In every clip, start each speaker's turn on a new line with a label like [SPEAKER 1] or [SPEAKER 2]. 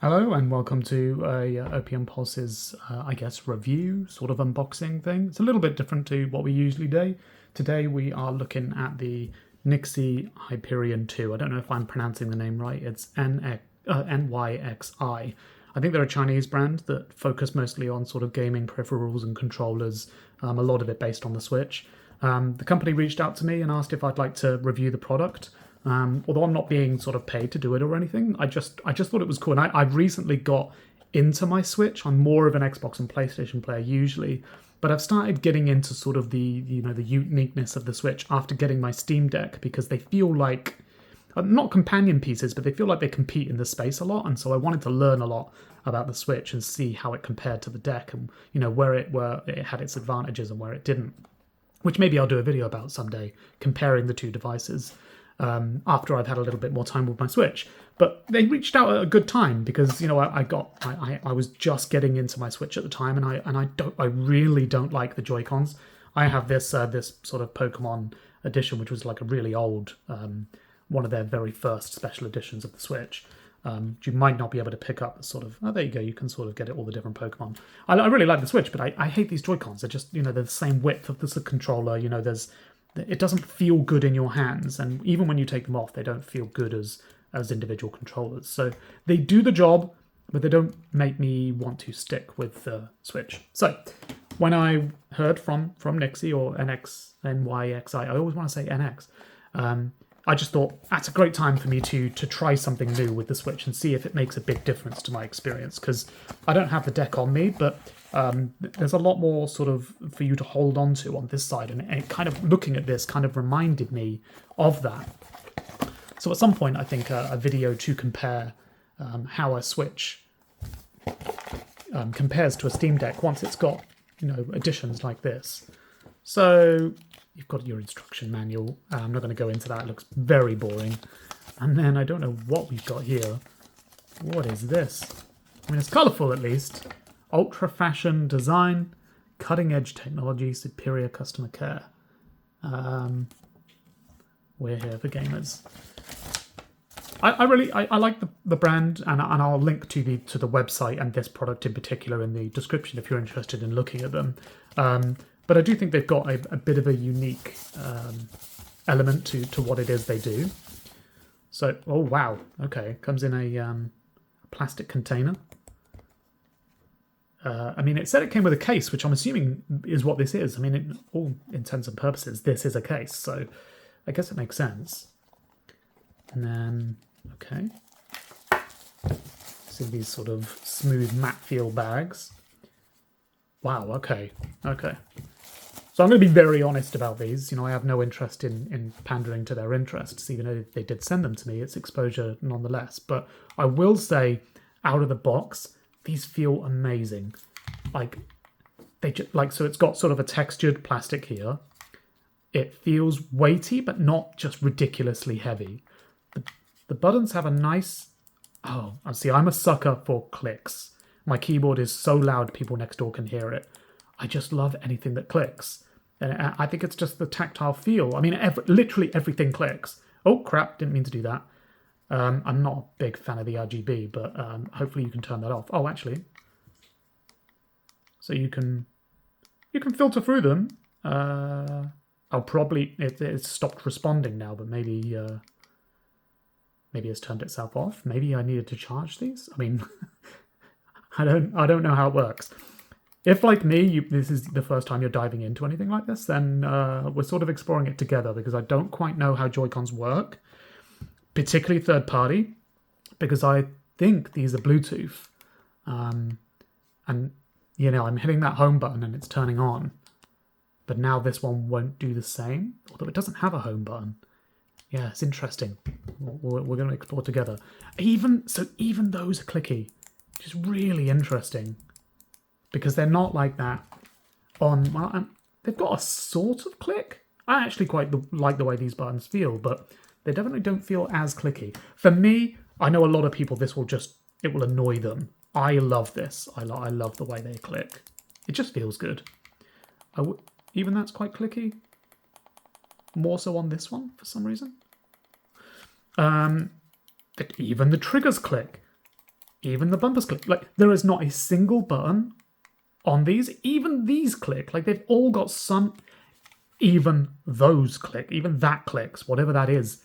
[SPEAKER 1] Hello and welcome to Opium Pulse's, I guess, review, sort of unboxing thing. It's a little bit different to what we usually do. Today we are looking at the NYXI Hyperion 2. I don't know if I'm pronouncing the name right. It's NYXI. I think they're a Chinese brand that focus mostly on sort of gaming peripherals and controllers, a lot of it based on the Switch. The company reached out to me and asked if I'd like to review the product. Although I'm not being sort of paid to do it or anything, I just thought it was cool. And I've recently got into my Switch. I'm more of an Xbox and PlayStation player usually, but I've started getting into sort of the uniqueness of the Switch after getting my Steam Deck, because they feel like not companion pieces, but they feel like they compete in the space a lot. And so I wanted to learn a lot about the Switch and see how it compared to the deck, and where it had its advantages and where it didn't. Which maybe I'll do a video about someday, comparing the two devices. After I've had a little bit more time with my Switch. But they reached out at a good time because I was just getting into my Switch at the time, and I really don't like the Joy-Cons. I have this this sort of Pokemon edition, which was like a really old one of their very first special editions of the Switch. You might not be able to pick up the sort of, there you go, you can sort of get it all the different Pokemon. I really like the Switch, but I hate these Joy-Cons. They're just, they're the same width of the controller. It doesn't feel good in your hands, and even when you take them off, they don't feel good as individual controllers. So they do the job, but they don't make me want to stick with the Switch. So when I heard from NYXI or NYXI, I always want to say NX, I just thought that's a great time for me to try something new with the Switch and see if it makes a big difference to my experience, because I don't have the deck on me, but there's a lot more sort of for you to hold on to on this side, and it kind of, looking at this, kind of reminded me of that. So at some point, I think a video to compare how a Switch compares to a Steam Deck once it's got additions like this. So you've got your instruction manual. I'm not going to go into that. It looks very boring. And then I don't know what we've got here. What is this? I mean, it's colourful at least. Ultra fashion design, cutting edge technology, superior customer care. We're here for gamers. I like the brand, and I'll link to the website and this product in particular in the description if you're interested in looking at them. But I do think they've got a bit of a unique element to what it is they do. So, oh wow, okay, comes in a plastic container. I mean, it said it came with a case, which I'm assuming is what this is. I mean, in all intents and purposes, this is a case, so I guess it makes sense. And then, okay. So these sort of smooth matte feel bags. Wow, okay. So I'm going to be very honest about these. I have no interest in pandering to their interests, even though they did send them to me. It's exposure nonetheless. But I will say, out of the box, these feel amazing. So it's got sort of a textured plastic here. It feels weighty, but not just ridiculously heavy. The buttons have a nice... Oh, see, I'm a sucker for clicks. My keyboard is so loud people next door can hear it. I just love anything that clicks. And I think it's just the tactile feel. I mean, literally everything clicks. Oh, crap, didn't mean to do that. I'm not a big fan of the RGB, but hopefully you can turn that off. Oh, actually. So you can filter through them. I'll probably... It's stopped responding now, but maybe it's turned itself off. Maybe I needed to charge these. I mean, I don't know how it works. If, like me, this is the first time you're diving into anything like this, then we're sort of exploring it together, because I don't quite know how Joy-Cons work, particularly third party, because I think these are Bluetooth. And, I'm hitting that home button and it's turning on. But now this one won't do the same, although it doesn't have a home button. Yeah, it's interesting. We're going to explore together. Even those are clicky, which is really interesting, because they're not like that on... Well, they've got a sort of click. I actually quite like the way these buttons feel, but they definitely don't feel as clicky. For me, I know a lot of people, it will annoy them. I love this. I love the way they click. It just feels good. Even that's quite clicky. More so on this one for some reason. But even the triggers click. Even the bumpers click. Like, there is not a single button on these. Even these click. Like, they've all got some... Even those click. Even that clicks, whatever that is.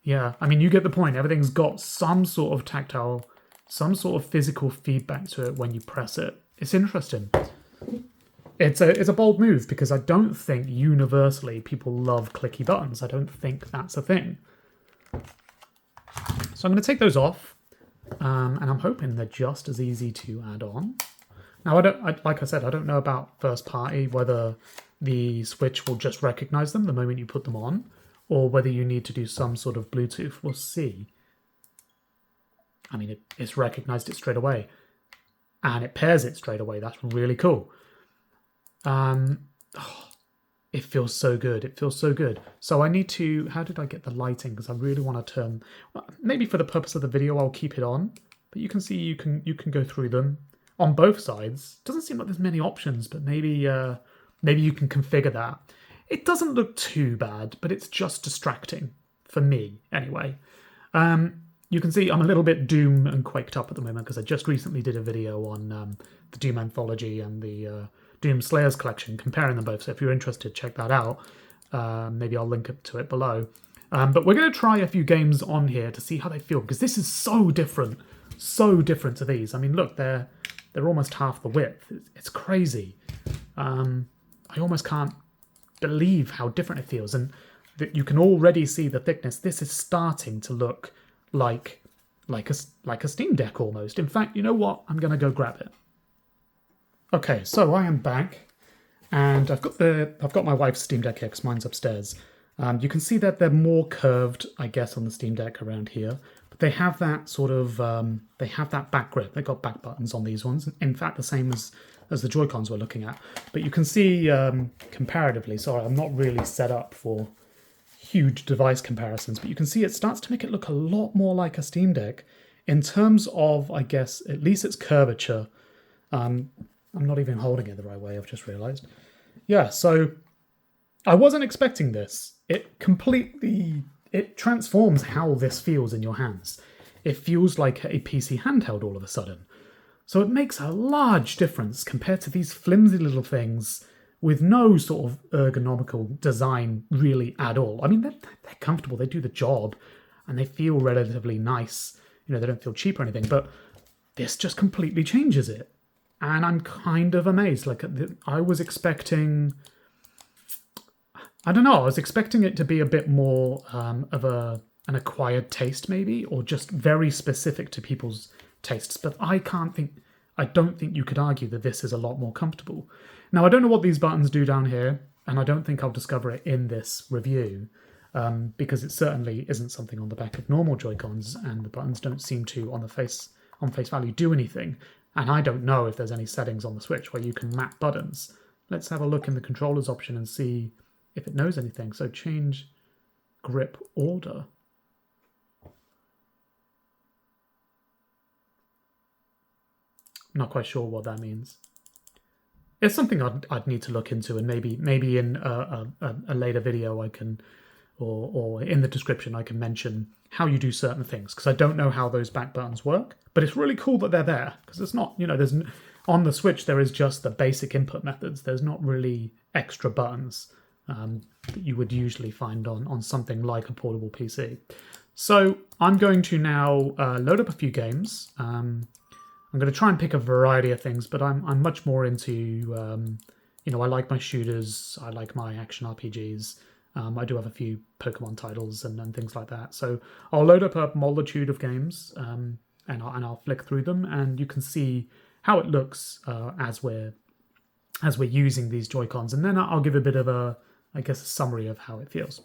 [SPEAKER 1] Yeah, I mean, you get the point. Everything's got some sort of tactile, some sort of physical feedback to it when you press it. It's interesting. It's a bold move because I don't think universally people love clicky buttons. I don't think that's a thing. So I'm going to take those off, and I'm hoping they're just as easy to add on. Now, like I said, I don't know about first party, whether the Switch will just recognize them the moment you put them on, or whether you need to do some sort of Bluetooth. We'll see. I mean, it's recognized it straight away, and it pairs it straight away. That's really cool. It feels so good. It feels so good. So I need to... How did I get the lighting? Because I really want to turn... Well, maybe for the purpose of the video, I'll keep it on. But you can see you can go through them on both sides. Doesn't seem like there's many options, but maybe maybe you can configure that. It doesn't look too bad, but it's just distracting for me anyway. You can see I'm a little bit Doom and quaked up at the moment because I just recently did a video on the Doom Anthology and the Doom Slayers collection, comparing them both. So if you're interested, check that out. Maybe I'll link to it below. But we're going to try a few games on here to see how they feel, because this is so different to these. I mean, look, they're almost half the width. It's crazy. I almost can't believe how different it feels, and that you can already see the thickness. This is starting to look like a Steam Deck almost. In fact, you know what? I'm going to go grab it. Okay, so I am back, and I've got my wife's Steam Deck here because mine's upstairs. You can see that they're more curved, I guess, on the Steam Deck around here, but they have that sort of they have that back grip. They've got back buttons on these ones. In fact, the same as the Joy-Cons we're looking at. But you can see comparatively. Sorry, I'm not really set up for huge device comparisons, but you can see it starts to make it look a lot more like a Steam Deck in terms of, I guess, at least its curvature. I'm not even holding it the right way, I've just realized. Yeah, so I wasn't expecting this. It transforms how this feels in your hands. It feels like a PC handheld all of a sudden. So it makes a large difference compared to these flimsy little things with no sort of ergonomical design really at all. I mean, they're comfortable, they do the job, and they feel relatively nice. You know, they don't feel cheap or anything, but this just completely changes it. And I'm kind of amazed. Like, I was expecting... I don't know, I was expecting it to be a bit more of an acquired taste, maybe, or just very specific to people's tastes. But I don't think you could argue that this is a lot more comfortable. Now, I don't know what these buttons do down here, and I don't think I'll discover it in this review, because it certainly isn't something on the back of normal Joy-Cons, and the buttons don't seem to, on face value, do anything. And I don't know if there's any settings on the Switch where you can map buttons. Let's have a look in the controllers option and see if it knows anything. So change grip order. Not quite sure what that means. It's something I'd need to look into, and maybe in a later video I can, or in the description I can mention how you do certain things, because I don't know how those back buttons work. But it's really cool that they're there, because it's not, you know, on the Switch there is just the basic input methods. There's not really extra buttons that you would usually find on something like a portable PC. So I'm going to now load up a few games. I'm going to try and pick a variety of things, but I'm much more into, you know, I like my shooters, I like my action RPGs. I do have a few Pokemon titles and things like that. So I'll load up a multitude of games, and I'll flick through them, and you can see how it looks as we're using these Joy-Cons, and then I'll give a bit of a summary of how it feels.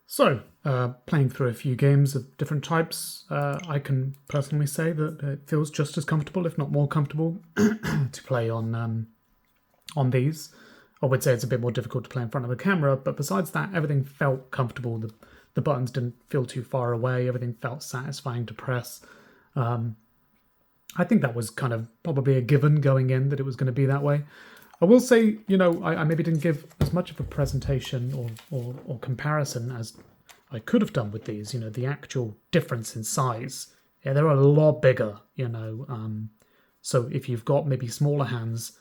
[SPEAKER 1] So, playing through a few games of different types, I can personally say that it feels just as comfortable, if not more comfortable, to play on these. I would say it's a bit more difficult to play in front of a camera, but besides that, everything felt comfortable. The buttons didn't feel too far away. Everything felt satisfying to press. I think that was kind of probably a given going in, that it was going to be that way. I will say, I maybe didn't give as much of a presentation or comparison as I could have done with these. The actual difference in size. Yeah, they're a lot bigger, So if you've got maybe smaller hands,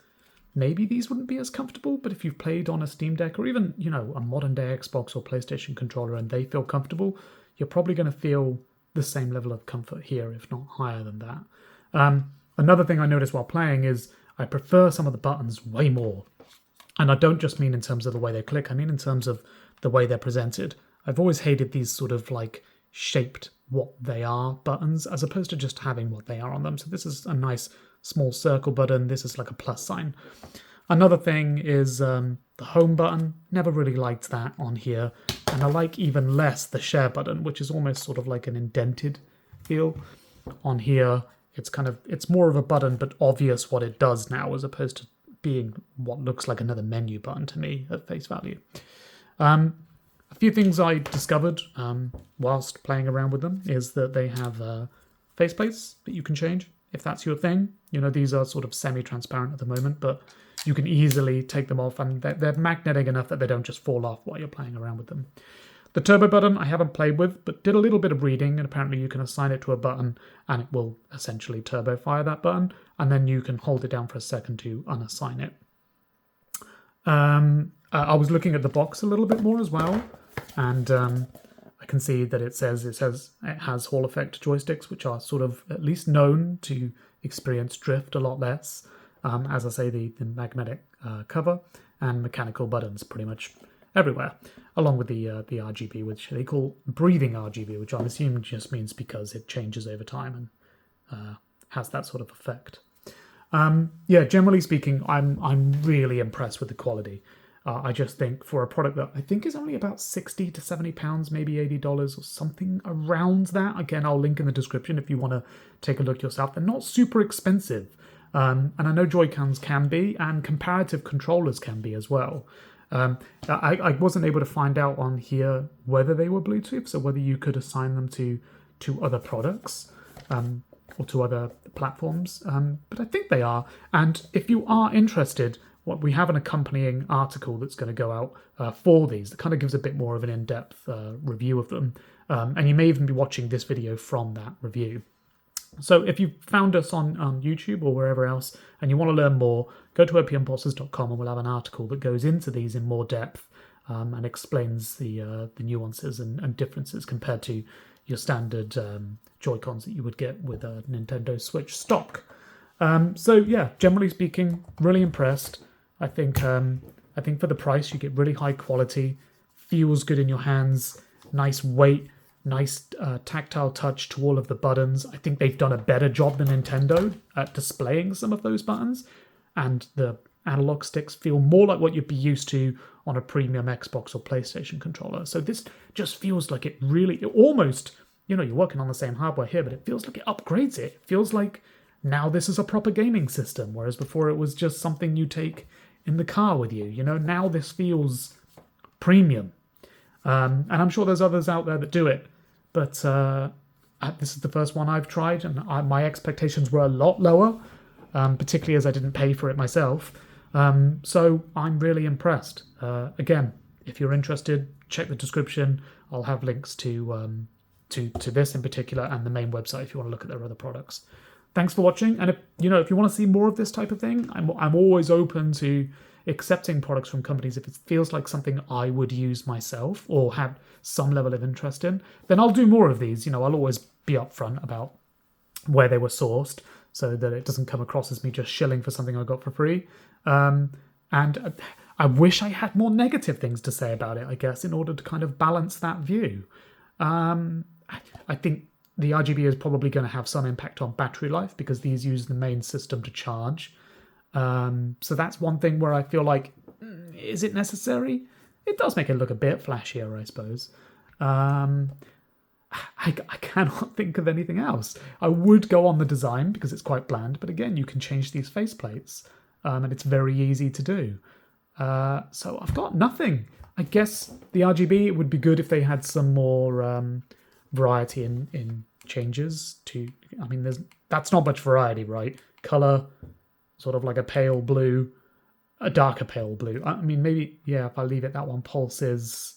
[SPEAKER 1] maybe these wouldn't be as comfortable. But if you've played on a Steam Deck or even, a modern day Xbox or PlayStation controller and they feel comfortable, you're probably going to feel the same level of comfort here, if not higher than that. Another thing I noticed while playing is I prefer some of the buttons way more. And I don't just mean in terms of the way they click, I mean in terms of the way they're presented. I've always hated these sort of like shaped what they are buttons, as opposed to just having what they are on them. So this is a nice small circle button. This is like a plus sign. Another thing is the home button. Never really liked that on here. And I like even less the share button, which is almost sort of like an indented feel. On here, it's more of a button, but obvious what it does now, as opposed to being what looks like another menu button to me at face value. A few things I discovered whilst playing around with them is that they have faceplates that you can change if that's your thing. These are sort of semi-transparent at the moment, but you can easily take them off, and they're magnetic enough that they don't just fall off while you're playing around with them. The turbo button I haven't played with, but did a little bit of reading, and apparently you can assign it to a button and it will essentially turbo fire that button, and then you can hold it down for a second to unassign it. I was looking at the box a little bit more as well, and I can see that it says it has Hall effect joysticks, which are sort of at least known to experience drift a lot less. As I say, the magnetic cover and mechanical buttons pretty much everywhere, along with the RGB, which they call breathing RGB, which I'm assuming just means because it changes over time and has that sort of effect. Generally speaking, I'm really impressed with the quality. I just think for a product that I think is only about £60 to £70, maybe $80 or something around that. Again, I'll link in the description if you want to take a look yourself. They're not super expensive. And I know Joy-Cons can be, and comparative controllers can be as well. I wasn't able to find out on here whether they were Bluetooth, so whether you could assign them to other products or to other platforms, but I think they are. And if you are interested, we have an accompanying article that's going to go out for these that kind of gives a bit more of an in-depth review of them, and you may even be watching this video from that review. So if you found us on YouTube or wherever else and you want to learn more, go to opiumpulses.com and we'll have an article that goes into these in more depth and explains the nuances and differences compared to your standard Joy-Cons that you would get with a Nintendo Switch stock. Generally speaking, really impressed. I think for the price you get really high quality, feels good in your hands, nice weight, nice tactile touch to all of the buttons. I think they've done a better job than Nintendo at displaying some of those buttons, and the analog sticks feel more like what you'd be used to on a premium Xbox or PlayStation controller. So this just feels like it almost, you're working on the same hardware here, but it feels like it upgrades it. It feels like now this is a proper gaming system, whereas before it was just something you take in the car with you. Now this feels premium. And I'm sure there's others out there that do it. But this is the first one I've tried, and my expectations were a lot lower, particularly as I didn't pay for it myself. So I'm really impressed. Again, if you're interested, check the description. I'll have links to this in particular and the main website if you want to look at their other products. thanks for watching. And if you want to see more of this type of thing, I'm always open to accepting products from companies if it feels like something I would use myself or have some level of interest in. Then I'll do more of these. I'll always be upfront about where they were sourced so that it doesn't come across as me just shilling for something I got for free. And I wish I had more negative things to say about it, I guess, in order to kind of balance that view. I think the RGB is probably going to have some impact on battery life because these use the main system to charge. So that's one thing where I feel like, is it necessary? It does make it look a bit flashier, I suppose. I cannot think of anything else. I would go on the design because it's quite bland, but again, you can change these faceplates, and it's very easy to do. So I've got nothing. I guess the RGB, it would be good if they had some more variety in changes to. I mean, that's not much variety, right? Color, sort of like a pale blue, a darker pale blue. I mean, maybe, yeah, if I leave it, that one pulses.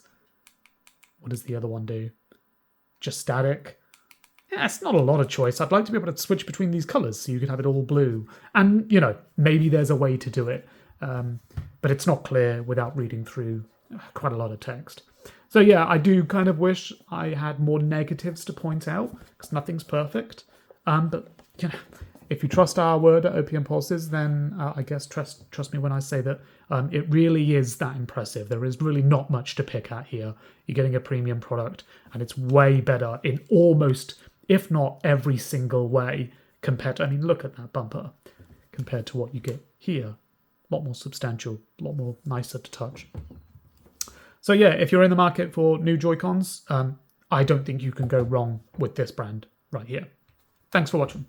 [SPEAKER 1] What does the other one do? Just static. Yeah, it's not a lot of choice. I'd like to be able to switch between these colors so you could have it all blue. And, maybe there's a way to do it. But it's not clear without reading through quite a lot of text. So yeah, I do kind of wish I had more negatives to point out because nothing's perfect. But if you trust our word at Opium Pulses, then I guess trust me when I say that it really is that impressive. There is really not much to pick at here. You're getting a premium product, and it's way better in almost, if not every single way, compared to, look at that bumper, compared to what you get here. A lot more substantial, a lot more nicer to touch. So yeah, if you're in the market for new Joy-Cons, I don't think you can go wrong with this brand right here. Thanks for watching.